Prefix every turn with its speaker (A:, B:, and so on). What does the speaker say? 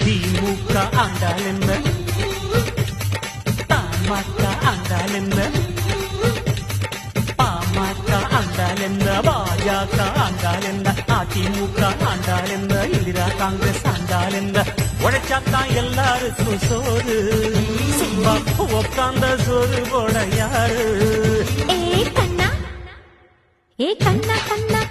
A: திமுக ஆண்டால் என்ன, தமாக ஆண்டால் என்ன, பாமக ஆண்டால் என்ன, பாஜக ஆண்டால் என்ன, அதிமுக ஆண்டால் என்ன, இந்திரா காங்கிரஸ் ஆண்டால் என்ன, உழைச்சாத்தான் எல்லாருக்கும் சோறு, சும்மா உட்கார்ந்த சோறு போட யாரு?
B: ஏ கண்ணா கண்ணா